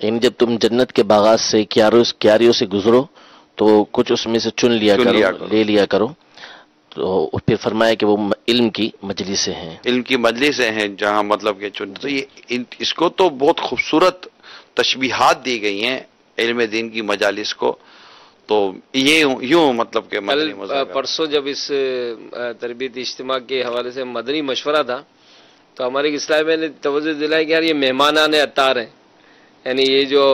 یعنی جب تم جنت کے باغات سے کیاریوں سے گزرو تو کچھ اس میں سے چن لیا کرو، لے لیا کرو. تو پھر فرمایا کہ وہ علم کی مجلسیں ہیں، علم کی مجلسیں ہیں جہاں مطلب کہ تو یہ اس کو تو بہت خوبصورت تشبیہات دی گئی ہیں علم دین کی مجالس کو. تو یہ یوں مطلب کہ پرسوں جب اس تربیت اجتماع کے حوالے سے مدنی مشورہ تھا تو ہمارے اسلامی میں نے توجہ دلائی کہ یار یہ مہمانان اطہار ہیں، یعنی یہ جو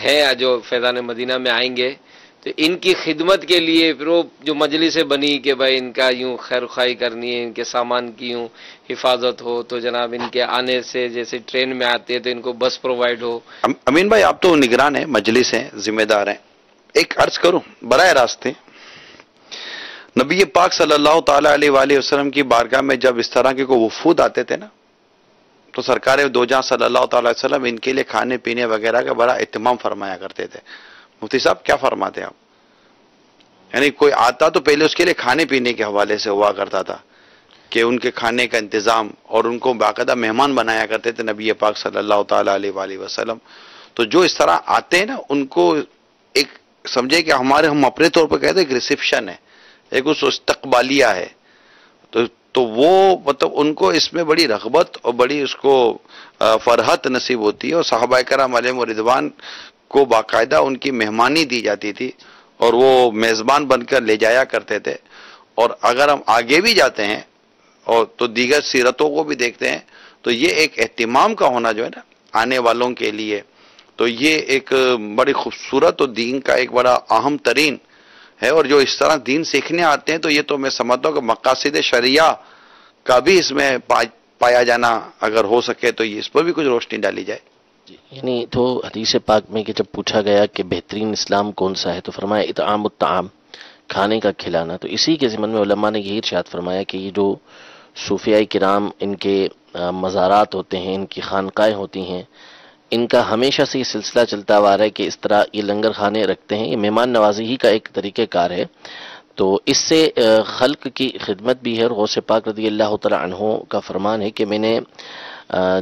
ہیں جو فیضان مدینہ میں آئیں گے تو ان کی خدمت کے لیے پھر وہ جو مجلسیں بنی کہ بھائی ان کا یوں خیر خواہی کرنی ہے، ان کے سامان کی یوں حفاظت ہو، تو جناب ان کے آنے سے جیسے ٹرین میں آتے ہیں تو ان کو بس پرووائڈ ہو. امین بھائی آپ تو نگران ہیں، مجلس ہیں، ذمہ دار ہیں. ایک عرض کروں براہ راست نبی پاک صلی اللہ تعالی علیہ وآلہ وسلم کی بارگاہ میں جب اس طرح کے کوئی وفود آتے تھے نا تو سرکار دو جہاں صلی اللہ تعالی علیہ وسلم ان کے لیے کھانے پینے وغیرہ کا بڑا اہتمام فرمایا کرتے تھے. مفتی صاحب کیا فرماتے آپ؟ یعنی کوئی آتا تو پہلے اس کے لیے کھانے پینے کے حوالے سے ہوا کرتا تھا کہ ان کے کھانے کا انتظام، اور ان کو باقاعدہ مہمان بنایا کرتے تھے نبی پاک صلی اللہ تعالی علیہ وآلہ وسلم. تو جو اس طرح آتے ہیں نا ان کو ایک سمجھے کہ ہم اپنے طور پر کہتے ہیں ایک ریسیپشن ہے، ایک اس استقبالیہ ہے. تو وہ مطلب ان کو اس میں بڑی رغبت اور بڑی اس کو فرحت نصیب ہوتی ہے، اور صحابہ کرام علیہم رضوان کو باقاعدہ ان کی مہمانی دی جاتی تھی اور وہ میزبان بن کر لے جایا کرتے تھے. اور اگر ہم آگے بھی جاتے ہیں اور تو دیگر سیرتوں کو بھی دیکھتے ہیں تو یہ ایک اہتمام کا ہونا جو ہے نا آنے والوں کے لیے، تو یہ ایک بڑی خوبصورت اور دین کا ایک بڑا اہم ترین ہے. اور جو اس طرح دین سیکھنے آتے ہیں تو یہ تو میں سمجھتا ہوں کہ مقاصد شرعیہ کا بھی اس میں پایا جانا اگر ہو سکے تو اس پر بھی کچھ روشنی ڈالی جائے. یعنی تو حدیث پاک میں کہ جب پوچھا گیا کہ بہترین اسلام کون سا ہے تو فرمایا اطعام الطعام، کھانے کا کھلانا. تو اسی کے ضمن میں علماء نے یہی ارشاد فرمایا کہ یہ جو صوفیاء کرام ان کے مزارات ہوتے ہیں، ان کی خانقاہیں ہوتی ہیں، ان کا ہمیشہ سے یہ سلسلہ چلتا ہوا رہا ہے کہ اس طرح یہ لنگر خانے رکھتے ہیں. یہ مہمان نوازی ہی کا ایک طریقہ کار ہے. تو اس سے خلق کی خدمت بھی ہے. اور غوث پاک رضی اللہ تعالی عنہ کا فرمان ہے کہ میں نے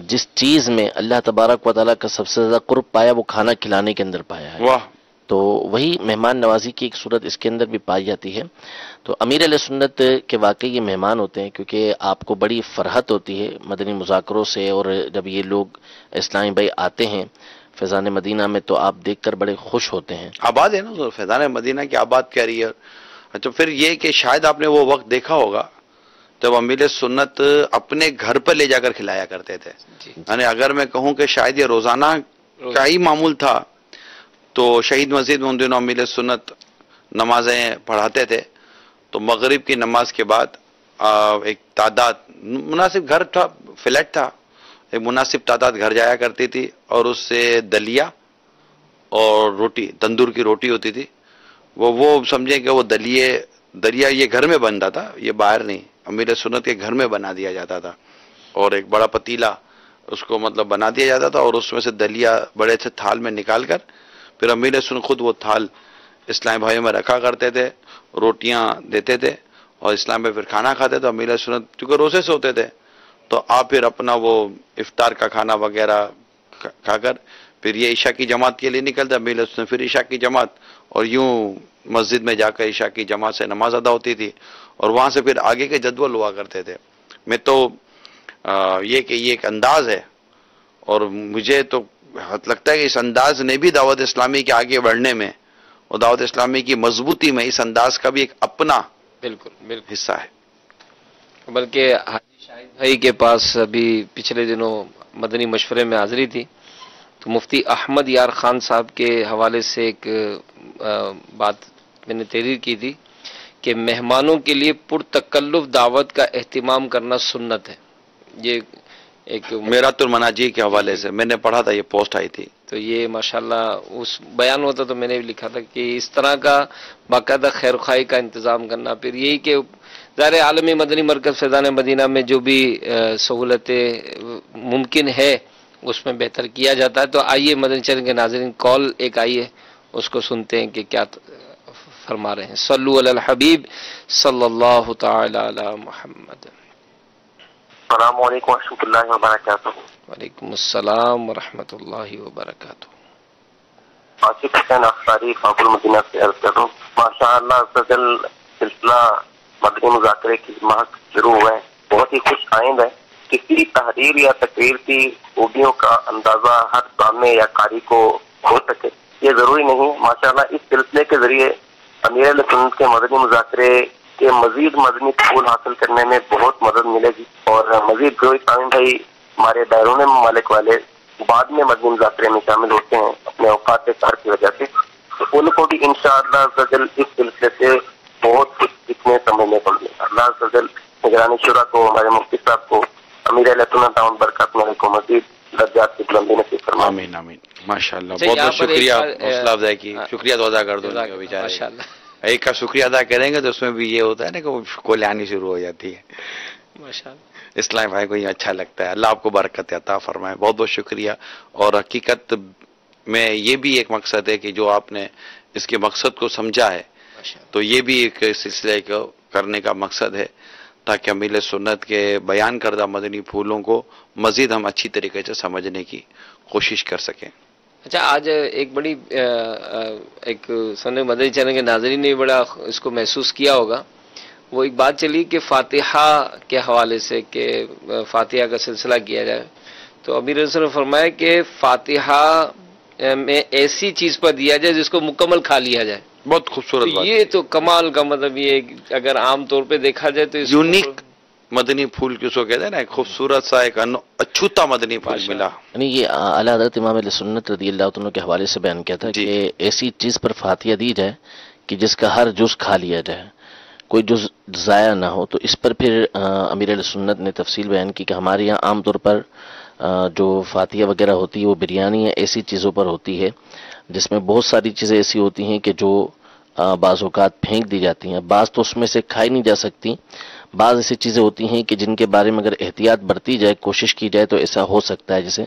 جس چیز میں اللہ تبارک و تعالیٰ کا سب سے زیادہ قرب پایا وہ کھانا کھلانے کے اندر پایا ہے. واہ. تو وہی مہمان نوازی کی ایک صورت اس کے اندر بھی پائی جاتی ہے. تو امیر علیہ سنت کے واقعی یہ مہمان ہوتے ہیں کیونکہ آپ کو بڑی فرحت ہوتی ہے مدنی مذاکروں سے، اور جب یہ لوگ اسلامی بھائی آتے ہیں فیضان مدینہ میں تو آپ دیکھ کر بڑے خوش ہوتے ہیں. آباد ہے نا فیضان مدینہ کی آباد کہہ رہی ہے. اچھا پھر یہ کہ شاید آپ نے وہ وقت دیکھا ہوگا جب امیر سنت اپنے گھر پر لے جا کر کھلایا کرتے تھے. یعنی اگر میں کہوں کہ شاید یہ روزانہ کا ہی معمول تھا تو شہید مسجد میں ان دنوں امیر سنت نمازیں پڑھاتے تھے تو مغرب کی نماز کے بعد ایک تعداد مناسب گھر تھا، فلیٹ تھا، ایک مناسب تعداد گھر جایا کرتی تھی اور اس سے دلیا اور روٹی، تندور کی روٹی ہوتی تھی. وہ سمجھیں کہ وہ دلیا یہ گھر میں بنتا تھا، یہ باہر نہیں، امیر سنت کے گھر میں بنا دیا جاتا تھا. اور ایک بڑا پتیلا اس کو مطلب بنا دیا جاتا تھا اور اس میں سے دلیا بڑے سے تھال میں نکال کر پھر امیر سنت خود وہ تھال اسلام بھائیوں میں رکھا کرتے تھے، روٹیاں دیتے تھے اور اسلام بھائی پھر کھانا کھاتے تھے. امیر سنت کیونکہ روزے سے ہوتے تھے تو آپ پھر اپنا وہ افطار کا کھانا وغیرہ کھا کر پھر یہ عشاء کی جماعت کے لیے نکلتے. امیر سنت پھر عشاء کی جماعت اور یوں مسجد میں جا کر عشاء کی جماعت سے نماز ادا ہوتی تھی اور وہاں سے پھر آگے کے جدول ہوا کرتے تھے. میں تو یہ کہ یہ ایک انداز ہے اور مجھے تو لگتا ہے کہ اس انداز نے بھی دعوت اسلامی کے آگے بڑھنے میں اور دعوت اسلامی کی مضبوطی میں اس انداز کا بھی ایک اپنا بالکل حصہ ہے. بلکہ حاجی شاہد بھائی کے پاس ابھی پچھلے دنوں مدنی مشورے میں حاضری تھی تو مفتی احمد یار خان صاحب کے حوالے سے ایک بات میں نے تحریر کی تھی کہ مہمانوں کے لیے پرتکلف دعوت کا اہتمام کرنا سنت ہے. یہ ایک میرات المناجی کے حوالے سے میں نے پڑھا تھا، یہ پوسٹ آئی تھی تو یہ ماشاءاللہ اس بیان ہوتا تو میں نے بھی لکھا تھا کہ اس طرح کا باقاعدہ خیر خواہی کا انتظام کرنا. پھر یہی کہ ظاہر عالمی مدنی مرکز فیضان مدینہ میں جو بھی سہولتیں ممکن ہے اس میں بہتر کیا جاتا ہے. تو آئیے مدنی چینل کے ناظرین کال ایک آئی ہے اس کو سنتے ہیں کہ کیا فرما رہے ہیں. صلو علی الحبیب صلی اللہ تعالی علی محمد. السلام علیکم ورحمۃ اللہ وبرکاتہ. وعلیکم السلام ورحمۃ اللہ وبرکاتہ. عاشق حسین افطاری باب المدینہ سے عرض کر رہا ہوں. ماشاء اللہ سلسلہ مدنی مذاکرے کی مہک شروع ہوا ہے، بہت ہی خوش آئند ہے. کسی تحریر یا تقریر کی خوبیوں کا اندازہ ہر سامنے یا قاری کو ہو سکے یہ ضروری نہیں. ماشاءاللہ اس سلسلے کے ذریعے امیر اہل سنت کے مدنی مذاکرے کے مزید مدنی پھول حاصل کرنے میں بہت مدد ملے گی، اور مزید گروہ تامین بھائی ہمارے بیرون ممالک والے بعد میں مدنی مذاکرے میں شامل ہوتے ہیں اپنے اوقات کار کی وجہ سے، تو ان کو بھی انشاءاللہ عزوجل اس سلسلے سے بہت کچھ سیکھنے سمجھنے کو ملے. اللہ عزوجل نگرانی شورا کو، ہمارے مفتی صاحب کو، امیر اہل سنت دامت برکاتہ کو مزید درجات کی بلندی نصیب فرمائے. آمین آمین. ماشاءاللہ بہت بہت شکریہ حوصلہ افزائی کی. شکریہ تو ادا کر دو بیچارے. ماشاءاللہ ایک کا شکریہ ادا کریں گے تو اس میں بھی یہ ہوتا ہے نا کہ وہ کولے آنی شروع ہو جاتی ہے. ماشاءاللہ اسلام بھائی کو یہ اچھا لگتا ہے. اللہ آپ کو برکت عطا فرمائے. بہت بہت شکریہ. اور حقیقت میں یہ بھی ایک مقصد ہے کہ جو آپ نے اس کے مقصد کو سمجھا ہے تو یہ بھی ایک سلسلے کو کرنے کا مقصد ہے تاکہ امیر سنت کے بیان کردہ مدنی پھولوں کو مزید ہم اچھی طریقے سے سمجھنے کی کوشش کر سکیں. اچھا، آج ایک بڑی ایک سنت مدنی چینل کے ناظرین نے بڑا اس کو محسوس کیا ہوگا. وہ ایک بات چلی کہ فاتحہ کے حوالے سے کہ فاتحہ کا سلسلہ کیا جائے، تو امیر رسول نے فرمایا کہ فاتحہ میں ایسی چیز پر دیا جائے جس کو مکمل کھا لیا جائے. بہت خوبصورت بات. یہ تو کمال کا مطلب یہ اگر عام طور پہ دیکھا جائے تو یونیک مدنی پھول کس کو کہتے ہیں نا، ایک خوبصورت سا ایک اچھوتا مدنی پھول ملا. یعنی یہ اعلیٰ حضرت امام علیہ سنت رضی اللہ عنہ کے حوالے سے بیان کیا تھا کہ ایسی چیز پر فاتحہ دی جائے کہ جس کا ہر جز کھا لیا جائے، کوئی جز ضائع نہ ہو. تو اس پر پھر امیر علیہ سنت نے تفصیل بیان کی کہ ہمارے یہاں عام طور پر جو فاتحہ وغیرہ ہوتی ہے وہ بریانی یا ایسی چیزوں پر ہوتی ہے جس میں بہت ساری چیزیں ایسی ہوتی ہیں کہ جو بعض اوقات پھینک دی جاتی ہیں. بعض تو اس میں سے کھائی نہیں جا سکتی، بعض ایسی چیزیں ہوتی ہیں کہ جن کے بارے میں اگر احتیاط برتی جائے، کوشش کی جائے تو ایسا ہو سکتا ہے. جیسے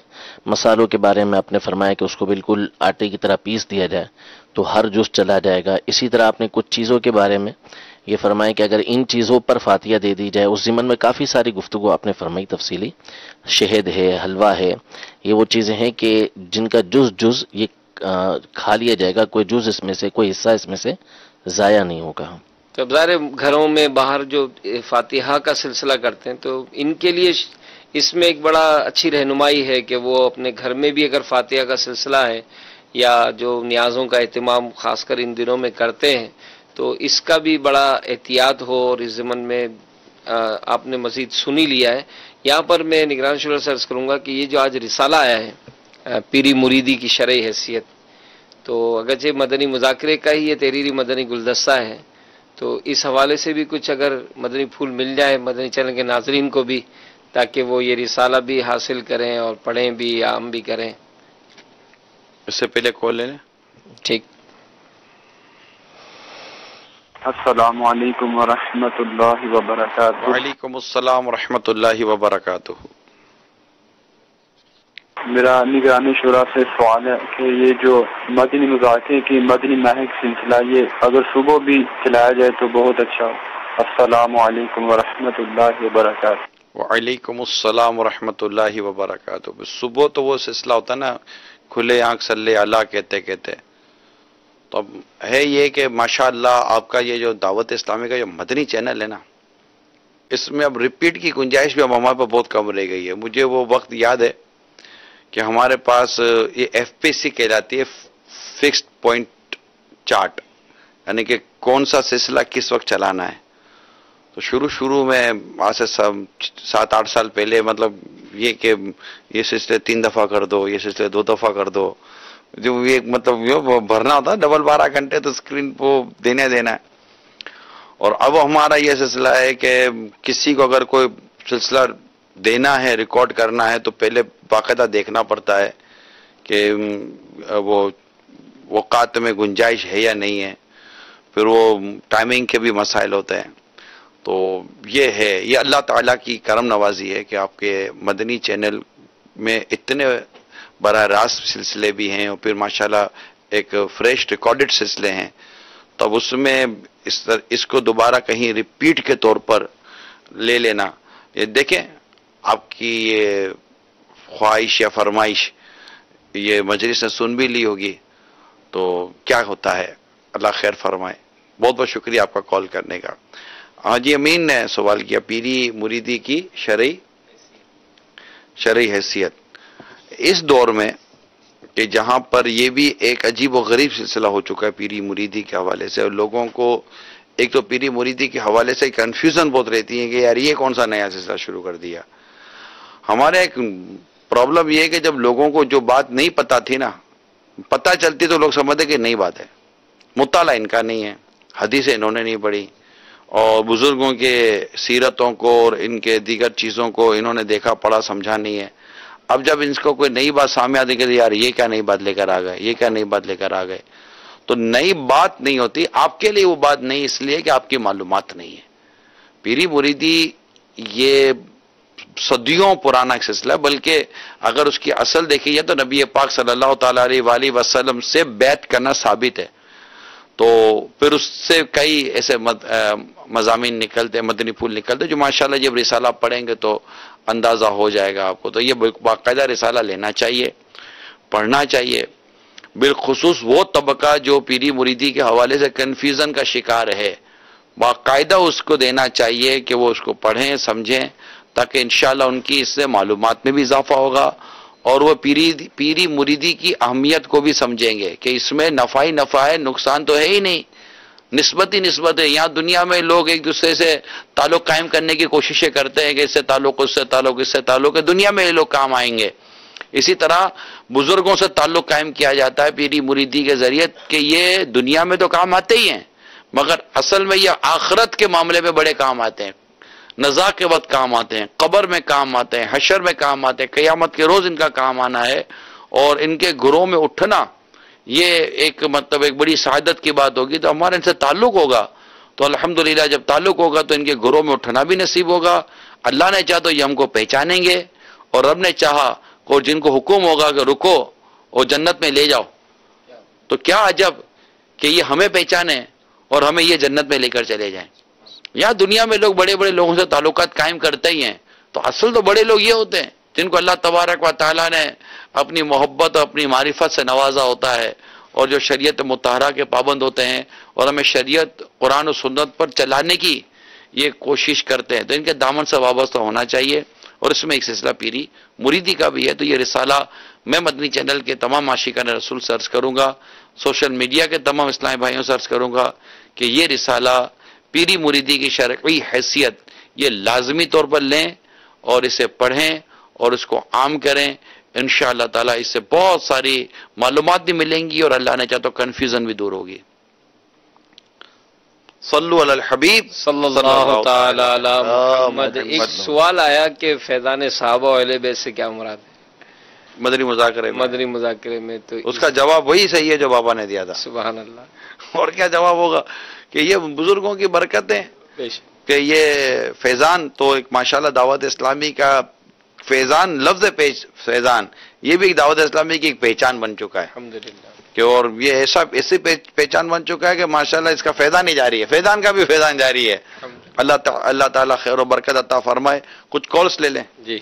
مسالوں کے بارے میں آپ نے فرمایا کہ اس کو بالکل آٹے کی طرح پیس دیا جائے تو ہر جز چلا جائے گا. اسی طرح آپ نے کچھ چیزوں کے بارے میں یہ فرمایا کہ اگر ان چیزوں پر فاتحہ دے دی جائے، اس ضمن میں کافی ساری گفتگو آپ نے فرمائی تفصیلی. شہد ہے، حلوہ ہے، یہ وہ چیزیں ہیں کہ جن کا جز یہ کھا لیا جائے گا، کوئی جز اس میں سے، کوئی حصہ اس میں سے ضائع نہیں ہوگا. تو ظاہر گھروں میں باہر جو فاتحہ کا سلسلہ کرتے ہیں تو ان کے لیے اس میں ایک بڑا اچھی رہنمائی ہے کہ وہ اپنے گھر میں بھی اگر فاتحہ کا سلسلہ ہے یا جو نیازوں کا اہتمام خاص کر ان دنوں میں کرتے ہیں تو اس کا بھی بڑا احتیاط ہو. اور اس ضمن میں آپ نے مزید سنی لیا ہے. یہاں پر میں نگران شورا سے عرض کروں گا کہ یہ جو آج رسالہ آیا ہے پیری مریدی کی شرعی حیثیت، تو اگرچہ مدنی مذاکرے کا ہی یہ تحریری مدنی گلدستہ ہے، تو اس حوالے سے بھی کچھ اگر مدنی پھول مل جائے مدنی چینل کے ناظرین کو بھی تاکہ وہ یہ رسالہ بھی حاصل کریں اور پڑھیں بھی، عام بھی کریں. اس سے پہلے کال لیں. ٹھیک. السلام علیکم ورحمۃ اللہ وبرکاتہ. وعلیکم السلام ورحمۃ اللہ وبرکاتہ. میرا نگرانی شورا سے سوال ہے کہ یہ جو مدنی مذاکرے کی مدنی مہک سلسلہ یہ اگر صبح بھی چلایا جائے تو بہت اچھا. السلام علیکم ورحمۃ اللہ وبرکاتہ. وعلیکم السلام ورحمۃ اللہ وبرکاتہ. صبح تو وہ سلسلہ ہوتا نا کھلے آنکھ صلی اللہ کہتے کہتے. تو اب ہے یہ کہ ماشاءاللہ آپ کا یہ جو دعوت اسلامی کا جو مدنی چینل ہے نا، اس میں اب ریپیٹ کی گنجائش بھی اب ہمارے پاس بہت کم رہ گئی ہے. مجھے وہ وقت یاد ہے کہ ہمارے پاس یہ FPC کہلاتی ہے، فکسڈ پوائنٹ چارٹ، یعنی کہ کون سا سلسلہ کس وقت چلانا ہے. تو شروع میں آج سے 7-8 سال پہلے مطلب یہ کہ یہ سلسلے 3 دفعہ کر دو، یہ سلسلے 2 دفعہ کر دو، جو یہ مطلب بھرنا ہوتا ہے 12 گھنٹے تو اسکرین کو دینا ہے. اور اب ہمارا یہ سلسلہ ہے کہ کسی کو اگر کوئی سلسلہ دینا ہے، ریکارڈ کرنا ہے، تو پہلے باقاعدہ دیکھنا پڑتا ہے کہ وہ اوقات میں گنجائش ہے یا نہیں ہے. پھر وہ ٹائمنگ کے بھی مسائل ہوتے ہیں. تو یہ ہے، یہ اللہ تعالیٰ کی کرم نوازی ہے کہ آپ کے مدنی چینل میں اتنے براہ راست سلسلے بھی ہیں اور پھر ماشاءاللہ ایک فریش ریکارڈڈ سلسلے ہیں. تب اس میں اس کو دوبارہ کہیں ریپیٹ کے طور پر لے لینا، یہ دیکھیں آپ کی یہ خواہش یا فرمائش یہ مجلس نے سن بھی لی ہوگی. تو کیا ہوتا ہے، اللہ خیر فرمائے. بہت بہت شکریہ آپ کا کال کرنے کا. حاجی امین نے سوال کیا پیری مریدی کی شرعی حیثیت اس دور میں، کہ جہاں پر یہ بھی ایک عجیب و غریب سلسلہ ہو چکا ہے پیری مریدی کے حوالے سے، اور لوگوں کو ایک تو پیری مریدی کے حوالے سے کنفیوژن بہت رہتی ہے کہ یار یہ کون سا نیا سلسلہ شروع کر دیا. ہمارا ایک پرابلم یہ ہے کہ جب لوگوں کو جو بات نہیں پتا تھی نا، پتہ چلتی تو لوگ سمجھتے کہ نئی بات ہے، مطالعہ ان کا نہیں ہے، حدیثیں انہوں نے نہیں پڑھی، اور بزرگوں کے سیرتوں کو اور ان کے دیگر چیزوں کو انہوں نے دیکھا پڑھا سمجھا نہیں ہے. اب جب ان کو کوئی نئی بات سامنے آتی کہ یار یہ کیا نئی بات لے کر آ گئے، یہ کیا نئی بات لے کر آ گئے، تو نئی بات نہیں ہوتی. آپ کے لیے وہ بات نہیں اس لیے کہ آپ کی معلومات نہیں ہے. پیری مریدی یہ صدیوں پرانا ایک سلسلہ ہے، بلکہ اگر اس کی اصل دیکھی جائے تو نبی پاک صلی اللہ تعالی علیہ وآلہ وسلم سے بیعت کرنا ثابت ہے. تو پھر اس سے کئی ایسے مضامین نکلتے، مدنی پھول نکلتے جو ماشاءاللہ جب رسالہ پڑھیں گے تو اندازہ ہو جائے گا آپ کو. تو یہ باقاعدہ رسالہ لینا چاہیے، پڑھنا چاہیے، بالخصوص وہ طبقہ جو پیری مریدی کے حوالے سے کنفیوژن کا شکار ہے، باقاعدہ اس کو دینا چاہیے کہ وہ اس کو پڑھیں سمجھیں، تاکہ انشاءاللہ ان کی اس سے معلومات میں بھی اضافہ ہوگا، اور وہ پیری مریدی کی اہمیت کو بھی سمجھیں گے کہ اس میں نفع ہی نفع ہے، نقصان تو ہے ہی نہیں، نسبت ہی نسبت ہے. یہاں دنیا میں لوگ ایک دوسرے سے تعلق قائم کرنے کی کوششیں کرتے ہیں کہ اس سے تعلق، اس سے تعلق، اس سے تعلق ہے. دنیا میں یہ لوگ کام آئیں گے. اسی طرح بزرگوں سے تعلق قائم کیا جاتا ہے پیری مریدی کے ذریعے کہ یہ دنیا میں تو کام آتے ہی ہیں، مگر اصل میں یہ آخرت کے معاملے میں بڑے کام آتے ہیں، نزاع کے وقت کام آتے ہیں، قبر میں کام آتے ہیں، حشر میں کام آتے ہیں، قیامت کے روز ان کا کام آنا ہے. اور ان کے گھروں میں اٹھنا یہ ایک ایک بڑی سعادت کی بات ہوگی. تو ہمارا ان سے تعلق ہوگا تو الحمدللہ جب تعلق ہوگا تو ان کے گھروں میں اٹھنا بھی نصیب ہوگا. اللہ نے چاہا تو یہ ہم کو پہچانیں گے، اور رب نے چاہا اور جن کو حکم ہوگا کہ رکو اور جنت میں لے جاؤ، تو کیا عجب کہ یہ ہمیں پہچانے اور ہمیں یہ جنت میں لے کر چلے جائیں. یہاں دنیا میں لوگ بڑے بڑے لوگوں سے تعلقات قائم کرتے ہی ہیں، تو اصل تو بڑے لوگ یہ ہوتے ہیں جن کو اللہ تبارک و تعالیٰ نے اپنی محبت اور اپنی معرفت سے نوازا ہوتا ہے، اور جو شریعت مطہرہ کے پابند ہوتے ہیں اور ہمیں شریعت قرآن و سنت پر چلانے کی یہ کوشش کرتے ہیں. تو ان کے دامن سے وابستہ ہونا چاہیے، اور اس میں ایک سلسلہ پیری مریدی کا بھی ہے. تو یہ رسالہ میں مدنی چینل کے تمام عاشقان رسول سے عرض کروں گا، سوشل میڈیا کے تمام اسلامی بھائیوں سے عرض کروں گا کہ یہ رسالہ پیری مریدی کی شرعی حیثیت یہ لازمی طور پر لیں اور اسے پڑھیں اور اس کو عام کریں. انشاءاللہ تعالی اس سے بہت ساری معلومات بھی ملیں گی، اور اللہ نے چاہا تو کنفیوژن بھی دور ہوگی. صلو علی الحبیب صلی اللہ تعالی علی محمد. ایک سوال آیا کہ فیضان صحابہ و اہل بیت سے کیا مراد ہے مدنی مذاکرے میں تو اس کا جواب وہی صحیح ہے جو بابا نے دیا تھا. سبحان اللہ. اور کیا جواب ہوگا کہ یہ بزرگوں کی برکتیں کہ یہ فیضان تو ایک ماشاءاللہ دعوت اسلامی کا فیضان، لفظ فیضان یہ بھی ایک دعوت اسلامی کی ایک پہچان بن چکا ہے الحمدللہ، کہ اور یہ ایسی پہچان بن چکا ہے کہ ماشاءاللہ اس کا فیضان ہی جاری ہے، فیضان کا بھی فیضان جاری ہے. اللہ تعالیٰ خیر و برکت عطا فرمائے. کچھ کالس لے لیں. جی.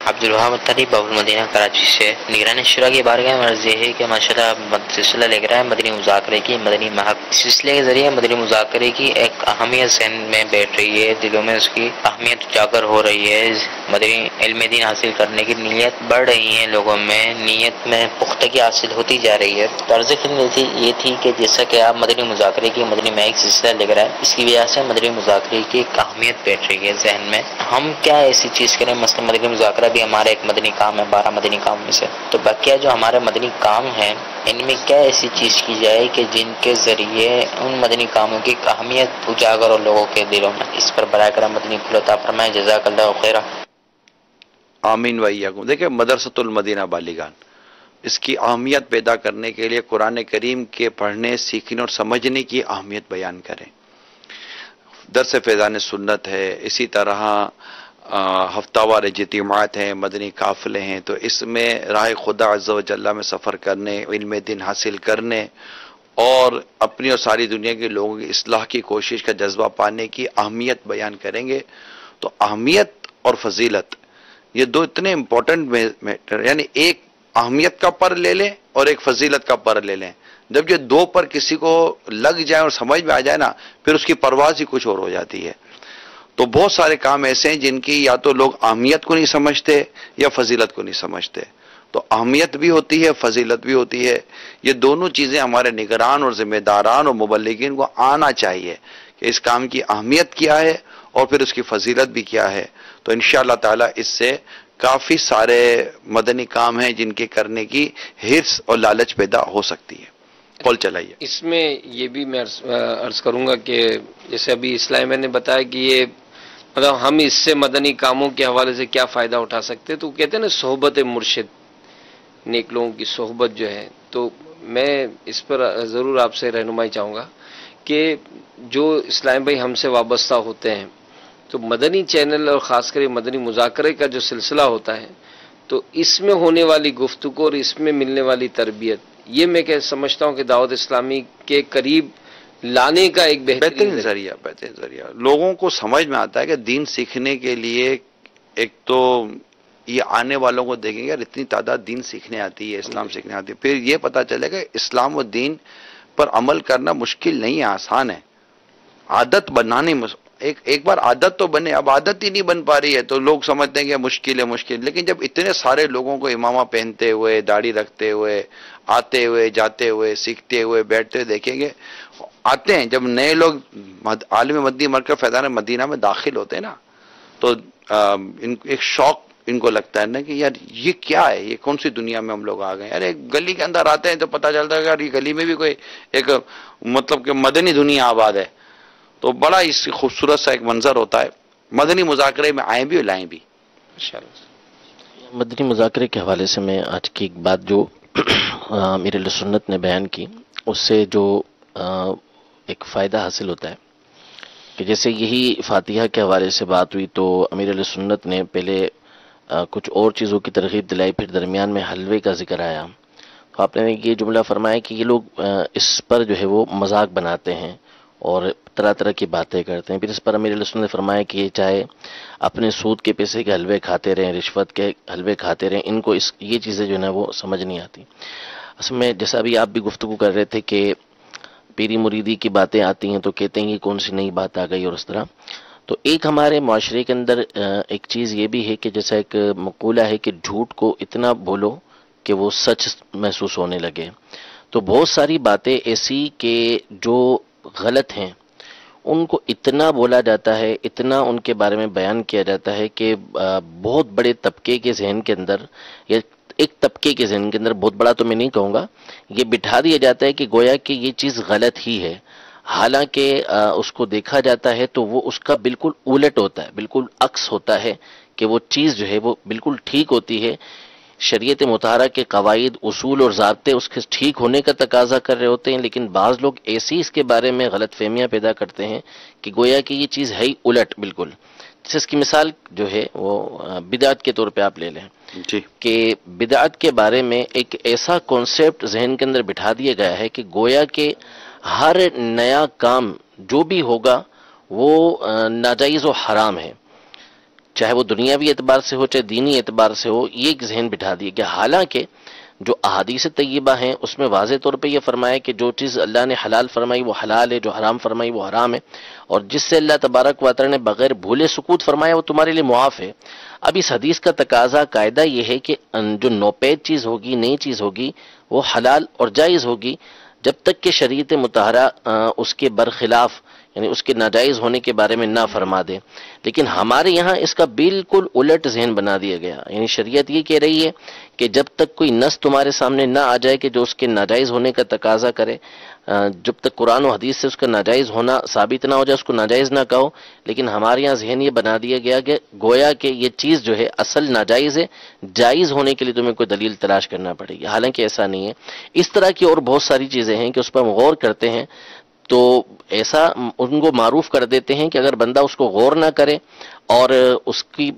عبدالوہاب اتاری باب المدینہ کراچی سے. نگران شورا کی بارگاہ میں عرض یہ ہے کہ ماشاءاللہ سلسلہ لے کر آئے مدنی مذاکرے کی، مدنی مہک. سلسلے کے ذریعے مدنی مذاکرے کی ایک اہمیت ذہن میں بیٹھ رہی ہے، دلوں میں اس کی اہمیت اجاگر ہو رہی ہے. مدنی علم دین حاصل کرنے کی نیت بڑھ رہی ہے، لوگوں میں نیت میں پختگی حاصل ہوتی جا رہی ہے. طرز خدمت یہ تھی کہ جیسا کہ آپ مدنی مذاکرے کی مدنی مہک سلسلہ لے کر آئے، اس کی وجہ سے مدنی مذاکرے کی ایک اہمیت بیٹھ رہی ہے ذہن میں. ہم کیا ایسی چیز کریں، مثلا مدنی مذاکرہ بھی ہمارا ایک مدنی کام ہے 12 مدنی کام میں سے، تو بقیہ جو ہمارے مدنی کام ہیں ان میں کیا ایسی چیز کی جائے کہ جن کے ذریعے ان مدنی کاموں کی اہمیت اجاگر ہو لوگوں کے دلوں میں. اس پر برائے کرم مدنی پھول عطا فرمائے. جزاک اللہ خیرہ. آمین و ایاکم. دیکھیں مدرسۃ المدینہ بالیگان، اس کی اہمیت پیدا کرنے کے لیے قرآن کریم کے پڑھنے، سیکھنے اور سمجھنے کی اہمیت بیان کریں. درس فیضان سنت ہے، اسی طرح ہفتہ وار اجتماعات ہیں، مدنی قافلے ہیں. تو اس میں راہ خدا عز و جل میں سفر کرنے، علم دین حاصل کرنے اور اپنی اور ساری دنیا کے لوگوں کی اصلاح کی کوشش کا جذبہ پانے کی اہمیت بیان کریں گے. تو اہمیت اور فضیلت یہ دو اتنے امپورٹنٹ میٹر، یعنی ایک اہمیت کا پر لے لیں اور ایک فضیلت کا پر لے لیں. جب یہ دو پر کسی کو لگ جائے اور سمجھ میں آ جائے نا، پھر اس کی پرواز ہی کچھ اور ہو جاتی ہے. تو بہت سارے کام ایسے ہیں جن کی یا تو لوگ اہمیت کو نہیں سمجھتے یا فضیلت کو نہیں سمجھتے. تو اہمیت بھی ہوتی ہے، فضیلت بھی ہوتی ہے. یہ دونوں چیزیں ہمارے نگران اور ذمہ داران اور مبلغین کو آنا چاہیے کہ اس کام کی اہمیت کیا ہے اور پھر اس کی فضیلت بھی کیا ہے. تو انشاءاللہ تعالی اس سے کافی سارے مدنی کام ہیں جن کے کرنے کی حرص اور لالچ پیدا ہو سکتی ہے. کال چلائیے. اس میں یہ بھی میں عرض کروں گا کہ جیسے ابھی اسلام میں نے بتایا کہ یہ مطلب ہم اس سے مدنی کاموں کے حوالے سے کیا فائدہ اٹھا سکتے ہیں، تو کہتے ہیں نا صحبت مرشد، نیک لوگوں کی صحبت جو ہے. تو میں اس پر ضرور آپ سے رہنمائی چاہوں گا کہ جو اسلام بھائی ہم سے وابستہ ہوتے ہیں تو مدنی چینل اور خاص کر مدنی مذاکرے کا جو سلسلہ ہوتا ہے تو اس میں ہونے والی گفتگو اور اس میں ملنے والی تربیت، یہ میں کہ سمجھتا ہوں کہ دعوت اسلامی کے قریب لانے کا ایک بہترین ذریعہ. لوگوں کو سمجھ میں آتا ہے کہ دین سیکھنے کے لیے ایک تو یہ آنے والوں کو دیکھیں گے یار اتنی تعداد دین سیکھنے آتی ہے، اسلام سیکھنے آتی ہے. پھر یہ پتا چلے گا اسلام و دین پر عمل کرنا مشکل نہیں ہے، آسان ہے. عادت بنانے ایک بار عادت تو بنے، اب عادت ہی نہیں بن پا رہی ہے تو لوگ سمجھتے ہیں کہ مشکل ہے. لیکن جب اتنے سارے لوگوں کو امامہ پہنتے ہوئے، داڑھی رکھتے ہوئے، آتے ہوئے، جاتے ہوئے، سیکھتے ہوئے، بیٹھتے ہوئے دیکھیں گے، آتے ہیں. جب نئے لوگ عالم مدنی مرکز فیضان مدینہ میں داخل ہوتے ہیں نا تو ایک شوق ان کو لگتا ہے نا کہ یار یہ کیا ہے، یہ کون سی دنیا میں ہم لوگ آ گئے. ارے گلی کے اندر آتے ہیں تو پتہ چلتا ہے کہ یار یہ گلی میں بھی کوئی ایک مطلب کہ مدنی دنیا آباد ہے. تو بڑا اس خوبصورت سا ایک منظر ہوتا ہے. مدنی مذاکرے میں آئیں بھی اور لائیں بھی. مدنی مذاکرے کے حوالے سے میں آج کی ایک بات جو امیر اہل سنت نے بیان کی، اس سے جو ایک فائدہ حاصل ہوتا ہے کہ جیسے یہی فاتحہ کے حوالے سے بات ہوئی تو امیر اہل سنت نے پہلے کچھ اور چیزوں کی ترغیب دلائی، پھر درمیان میں حلوے کا ذکر آیا. تو آپ نے یہ جملہ فرمایا کہ یہ لوگ اس پر جو ہے وہ مذاق بناتے ہیں اور طرح طرح کی باتیں کرتے ہیں. پھر اس پر امیر اہل سنت نے فرمایا کہ یہ چاہے اپنے سود کے پیسے کے حلوے کھاتے رہیں، رشوت کے حلوے کھاتے رہیں، ان کو یہ چیزیں جو ہے نا وہ سمجھ نہیں آتی. اصل میں جیسا ابھی آپ بھی گفتگو کر رہے تھے کہ پیری مریدی کی باتیں آتی ہیں تو کہتے ہیں یہ کون سی نئی بات آ گئی اور اس طرح. تو ایک ہمارے معاشرے کے اندر ایک چیز یہ بھی ہے کہ جیسا ایک مقولہ ہے کہ جھوٹ کو اتنا بولو کہ وہ سچ محسوس ہونے لگے. تو بہت ساری باتیں ایسی کہ جو غلط ہیں ان کو اتنا بولا جاتا ہے، اتنا ان کے بارے میں بیان کیا جاتا ہے کہ بہت بڑے طبقے کے ذہن کے اندر یا ایک طبقے کے ذہن کے اندر، بہت بڑا تو میں نہیں کہوں گا، یہ بٹھا دیا جاتا ہے کہ گویا کہ یہ چیز غلط ہی ہے. حالانکہ اس کو دیکھا جاتا ہے تو وہ اس کا بالکل الٹ ہوتا ہے، بالکل عکس ہوتا ہے کہ وہ چیز جو ہے وہ بالکل ٹھیک ہوتی ہے. شریعت مطہرہ کے قواعد، اصول اور ضابطے اس کے ٹھیک ہونے کا تقاضا کر رہے ہوتے ہیں، لیکن بعض لوگ ایسی اس کے بارے میں غلط فہمیاں پیدا کرتے ہیں کہ گویا کہ یہ چیز ہے ہی الٹ بالکل. جیسے اس کی مثال جو ہے وہ بدعت کے طور پہ آپ لے لیں جی، کہ بدعت کے بارے میں ایک ایسا کانسیپٹ ذہن کے اندر بٹھا دیا گیا ہے کہ گویا کہ ہر نیا کام جو بھی ہوگا وہ ناجائز و حرام ہے، چاہے وہ دنیاوی اعتبار سے ہو چاہے دینی اعتبار سے ہو. یہ ایک ذہن بٹھا دیا گیا. حالانکہ جو احادیث طیبہ ہیں اس میں واضح طور پہ یہ فرمایا کہ جو چیز اللہ نے حلال فرمائی وہ حلال ہے، جو حرام فرمائی وہ حرام ہے، اور جس سے اللہ تبارک و تعالی نے بغیر بھولے سکوت فرمایا وہ تمہارے لیے معاف ہے. اب اس حدیث کا تقاضا قاعدہ یہ ہے کہ جو نوپید چیز ہوگی، نئی چیز ہوگی، وہ حلال اور جائز ہوگی جب تک کہ شریعت مطہرہ اس کے برخلاف یعنی اس کے ناجائز ہونے کے بارے میں نہ فرما دے. لیکن ہمارے یہاں اس کا بالکل الٹ ذہن بنا دیا گیا. یعنی شریعت یہ کہہ رہی ہے کہ جب تک کوئی نص تمہارے سامنے نہ آ جائے کہ جو اس کے ناجائز ہونے کا تقاضا کرے، جب تک قرآن و حدیث سے اس کا ناجائز ہونا ثابت نہ ہو جائے اس کو ناجائز نہ کہو. لیکن ہمارے یہاں ذہن یہ بنا دیا گیا کہ گویا کہ یہ چیز جو ہے اصل ناجائز ہے، جائز ہونے کے لیے تمہیں کوئی دلیل تلاش کرنا پڑے گی. حالانکہ ایسا نہیں ہے. اس طرح کی اور بہت ساری چیزیں ہیں کہ اس پر ہم غور کرتے ہیں تو ایسا ان کو معروف کر دیتے ہیں کہ اگر بندہ اس کو غور نہ کرے اور اس کی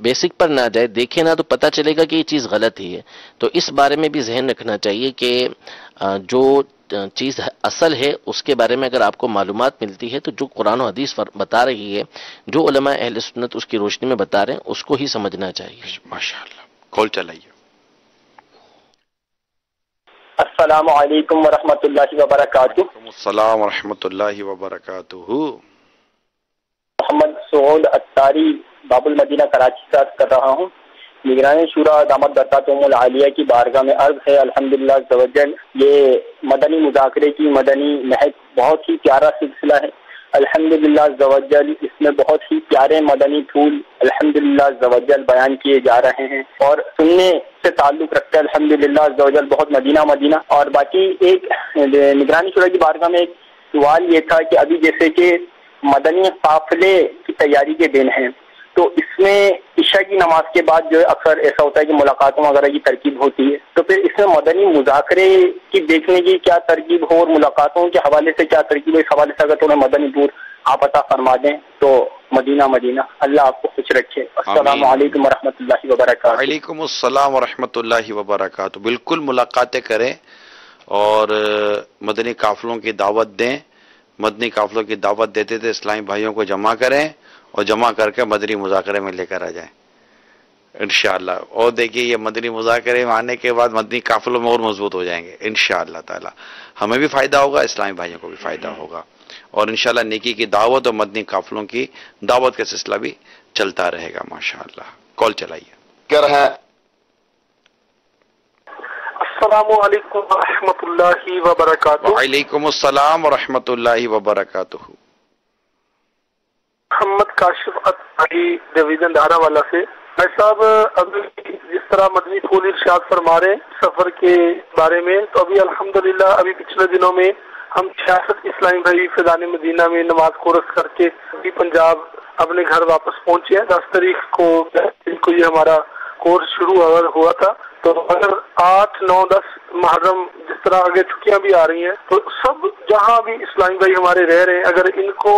بیسک پر نہ جائے، دیکھے نہ، تو پتہ چلے گا کہ یہ چیز غلط ہی ہے. تو اس بارے میں بھی ذہن رکھنا چاہیے کہ جو چیز اصل ہے اس کے بارے میں اگر آپ کو معلومات ملتی ہے تو جو قرآن و حدیث بتا رہی ہے، جو علماء اہل سنت اس کی روشنی میں بتا رہے ہیں، اس کو ہی سمجھنا چاہیے. ماشاءاللہ. کال چلائیے. السلام علیکم ورحمۃ اللہ وبرکاتہ۔ السلام ورحمۃ اللہ وبرکاتہ۔ محمد سعود اتاری باب المدینہ کراچی سے عرض کر رہا ہوں۔ نگران شورا دامت برکاتہم العالیہ کی بارگاہ میں عرض ہے الحمدللہ عز و جل، یہ مدنی مذاکرے کی مدنی مہک بہت ہی پیارا سلسلہ ہے الحمدللہ عز و جل۔ اس میں بہت ہی پیارے مدنی پھول الحمدللہ عز و جل بیان کیے جا رہے ہیں اور سننے سے تعلق رکھتے ہیں الحمدللہ عز و جل، بہت مدینہ مدینہ۔ اور باقی ایک نگرانی شورا کی بارگاہ میں ایک سوال یہ تھا کہ ابھی جیسے کہ مدنی قافلے کی تیاری کے دن ہیں، تو اس میں عشاء کی نماز کے بعد جو ہے اکثر ایسا ہوتا ہے کہ ملاقاتوں وغیرہ کی ترکیب ہوتی ہے، تو پھر اس میں مدنی مذاکرے کی دیکھنے کی کیا ترکیب ہو اور ملاقاتوں کے حوالے سے کیا ترکیب ہے، اس حوالے سے اگر تھوڑا مدنی پور آپ عطا فرما دیں تو مدینہ مدینہ۔ اللہ آپ کو خوش رکھے۔ السلام علیکم ورحمۃ اللہ وبرکاتہ۔ وعلیکم السلام ورحمۃ اللہ وبرکاتہ۔ بالکل ملاقاتیں کریں اور مدنی قافلوں کی دعوت دیں۔ مدنی قافلوں کی دعوت دیتے تھے اسلامی بھائیوں کو جمع کریں اور جمع کر کے مدنی مذاکرے میں لے کر آ جائیں انشاءاللہ۔ اور دیکھیے یہ مدنی مذاکرے میں آنے کے بعد مدنی قافلوں میں اور مضبوط ہو جائیں گے انشاءاللہ تعالی۔ ہمیں بھی فائدہ ہوگا، اسلامی بھائیوں کو بھی فائدہ ہوگا، اور انشاءاللہ نیکی کی دعوت اور مدنی قافلوں کی دعوت کا سلسلہ بھی چلتا رہے گا ماشاءاللہ۔ کال چلائیے۔ کر ہے السلام علیکم ورحمۃ اللہ وبرکاتہ۔ وعلیکم السلام ورحمۃ اللہ وبرکاتہ۔ محمد کاشف اتاری ڈویژن دھارا والا سے۔ بھائی صاحب ابھی جس طرح مدنی پھول ارشاد فرما رہے ہیں سفر کے بارے میں، تو ابھی الحمدللہ ابھی پچھلے دنوں میں ہم 66 اسلامی بھائی فیضان مدینہ میں نماز کورس کر کے ابھی پنجاب اپنے گھر واپس پہنچے ہیں۔ 10 تاریخ کو یہ ہمارا کورس شروع ہوا تھا، تو اگر 8، 9، 10 محرم جس طرح آگے چھٹیاں بھی آ رہی ہیں، تو سب جہاں بھی اسلامی بھائی ہمارے رہ رہے ہیں اگر ان کو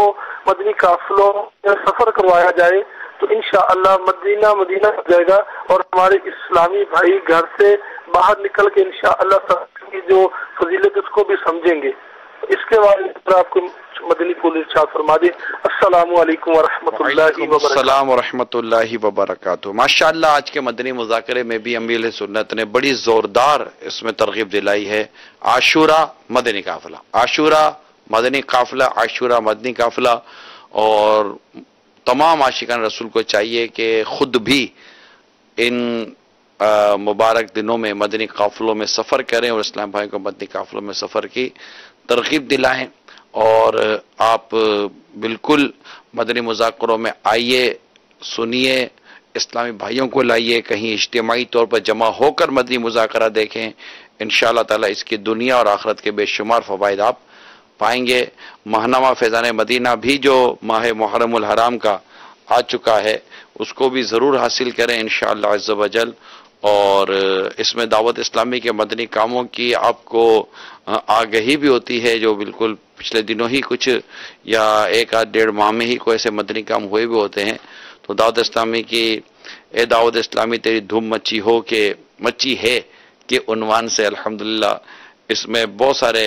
مدنی قافلوں میں سفر کروایا جائے تو انشاءاللہ مدینہ مدینہ ہو جائے گا، اور ہمارے اسلامی بھائی گھر سے باہر نکل کے انشاءاللہ سفر کی جو فضیلت اس کو بھی سمجھیں گے۔ اس کے بعد آپ کو مدنی پھول ارشاد فرما دیں۔ السلام علیکم ورحمۃ اللہ وعلیکم وبرکاتہ۔ السلام ورحمۃ اللہ وبرکاتہ۔ ماشاءاللہ آج کے مدنی مذاکرے میں بھی امیر سنت نے بڑی زوردار اس میں ترغیب دلائی ہے۔ عاشورہ مدنی قافلہ، عاشورہ مدنی قافلہ، عاشورہ مدنی قافلہ، اور تمام عاشقان رسول کو چاہیے کہ خود بھی ان مبارک دنوں میں مدنی قافلوں میں سفر کریں اور اسلام بھائی کو مدنی قافلوں میں سفر کی ترغیب دلائیں، اور آپ بالکل مدنی مذاکروں میں آئیے، سنیے، اسلامی بھائیوں کو لائیے، کہیں اجتماعی طور پر جمع ہو کر مدنی مذاکرہ دیکھیں۔ انشاءاللہ تعالی اس کی دنیا اور آخرت کے بے شمار فوائد آپ پائیں گے۔ ماہنامہ فیضان مدینہ بھی جو ماہ محرم الحرام کا آ چکا ہے اس کو بھی ضرور حاصل کریں انشاءاللہ عز و جل، اور اس میں دعوت اسلامی کے مدنی کاموں کی آپ کو آگہی بھی ہوتی ہے، جو بالکل پچھلے دنوں ہی کچھ یا 1-1.5 ماہ میں ہی کوئی ایسے مدنی کام ہوئے بھی ہوتے ہیں۔ تو دعوت اسلامی کی اے دعوت اسلامی تیری دھوم مچی ہو کہ مچی ہے کے عنوان سے الحمدللہ اس میں بہت سارے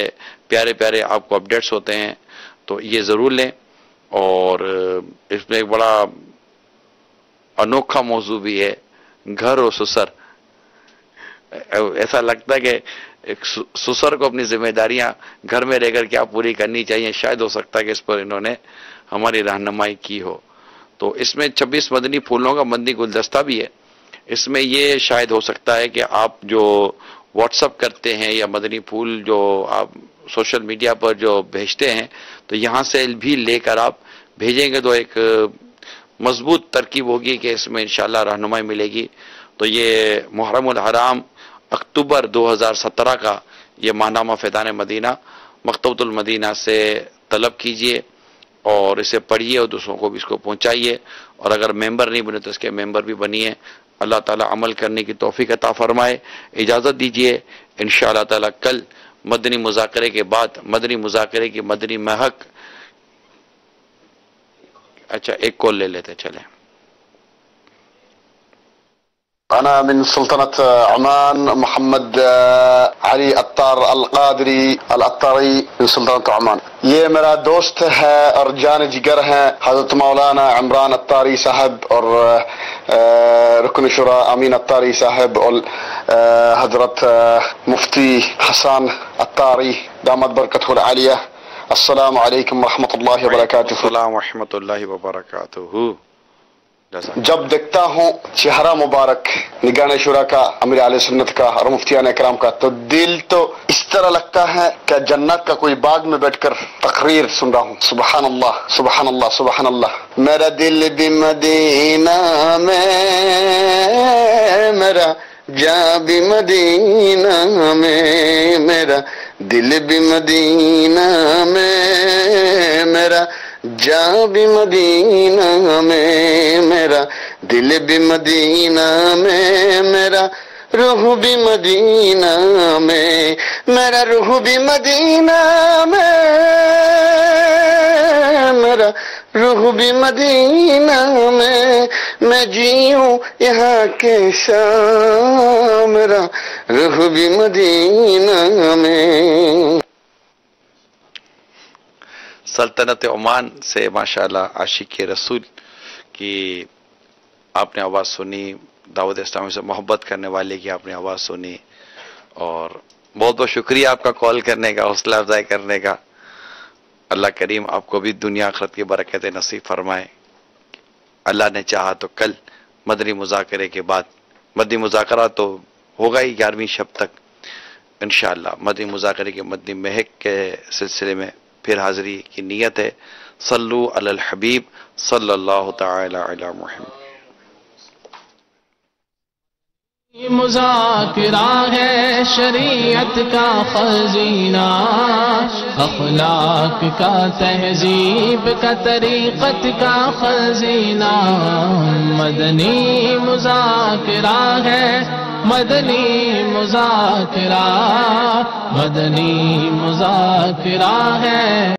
پیارے پیارے آپ کو اپڈیٹس ہوتے ہیں، تو یہ ضرور لیں۔ اور اس میں ایک بڑا انوکھا موضوع بھی ہے، گھر اور سسر۔ ایسا لگتا ہے کہ ایک سسر کو اپنی ذمہ داریاں گھر میں رہ کر کیا پوری کرنی چاہیے، شاید ہو سکتا ہے کہ اس پر انہوں نے ہماری رہنمائی کی ہو۔ تو اس میں 26 مدنی پھولوں کا مدنی گلدستہ بھی ہے۔ اس میں یہ شاید ہو سکتا ہے کہ آپ جو واٹس اپ کرتے ہیں یا مدنی پھول جو آپ سوشل میڈیا پر جو بھیجتے ہیں، تو یہاں سے بھی لے کر آپ بھیجیں گے تو ایک مضبوط ترکیب ہوگی کہ اس میں انشاءاللہ رہنمائی ملے گی۔ تو یہ محرم الحرام اکتوبر 2017 کا یہ ماہنامہ فیضان مدینہ مکتبۃ المدینہ سے طلب کیجئے اور اسے پڑھیے اور دوسروں کو بھی اس کو پہنچائیے، اور اگر ممبر نہیں بنے تو اس کے ممبر بھی بنیے۔ اللہ تعالیٰ عمل کرنے کی توفیق عطا فرمائے۔ اجازت دیجئے انشاءاللہ تعالیٰ کل مدنی مذاکرے کے بعد مدنی مذاکرے کی مدنی مہک، اچھا ایک کال لے لیتے چلیں۔ أنا من سلطنة عمان محمد علي عطار القادری العطاری من سلطنة عمان. یہ میرا دوست ہے اور جان جگر ہے حضرت مولانا عمران عطاری صاحب اور رکن شورا امین عطاری صاحب اور حضرت مفتی حسان عطاری دامت برکتہ العالیہ. السلام علیکم ورحمۃ اللہ وبرکاتہ. السلام ورحمۃ اللہ وبرکاتہ. جب دیکھتا ہوں چہرہ مبارک نگران شورا کا، امیر اہل سنت کا اور مفتیان اکرام کا، تو دل تو اس طرح لگتا ہے کہ جنت کا کوئی باغ میں بیٹھ کر تقریر سن رہا ہوں. سبحان اللہ سبحان اللہ سبحان اللہ. میرا دل بھی مدینہ میں، میرا جا بھی مدینہ میں، میرا دل بھی مدینہ میں، میرا جا بھی مدینہ میں، میرا دل بھی مدینہ میں، میرا روح بھی مدینہ میں، میرا روح بھی مدینہ میں، میرا روح بھی مدینہ میں جیوں یہاں کے شام، میرا روح بھی مدینہ میں. سلطنت عمان سے ماشاءاللہ عاشق رسول کی آپ نے آواز سنی، دعوت اسلامی سے محبت کرنے والے کی آپ نے آواز سنی، اور بہت بہت شکریہ آپ کا کال کرنے کا، حوصلہ افزائی کرنے کا. اللہ کریم آپ کو بھی دنیا آخرت کی برکتیں نصیب فرمائے. اللہ نے چاہا تو کل مدنی مذاکرے کے بعد، مدنی مذاکرہ تو ہوگا ہی 11ویں شب تک انشاءاللہ، مدنی مذاکرے کے مدنی مہک کے سلسلے میں پھر حاضری کی نیت ہے. صلو علی الحبیب صلی اللہ تعالی علی محمد. مذاکرہ ہے شریعت کا خزینہ، اخلاق کا تہذیب کا طریقت کا خزینہ. مدنی مذاکرہ ہے، مدنی مذاکرہ، مدنی مذاکرہ ہے.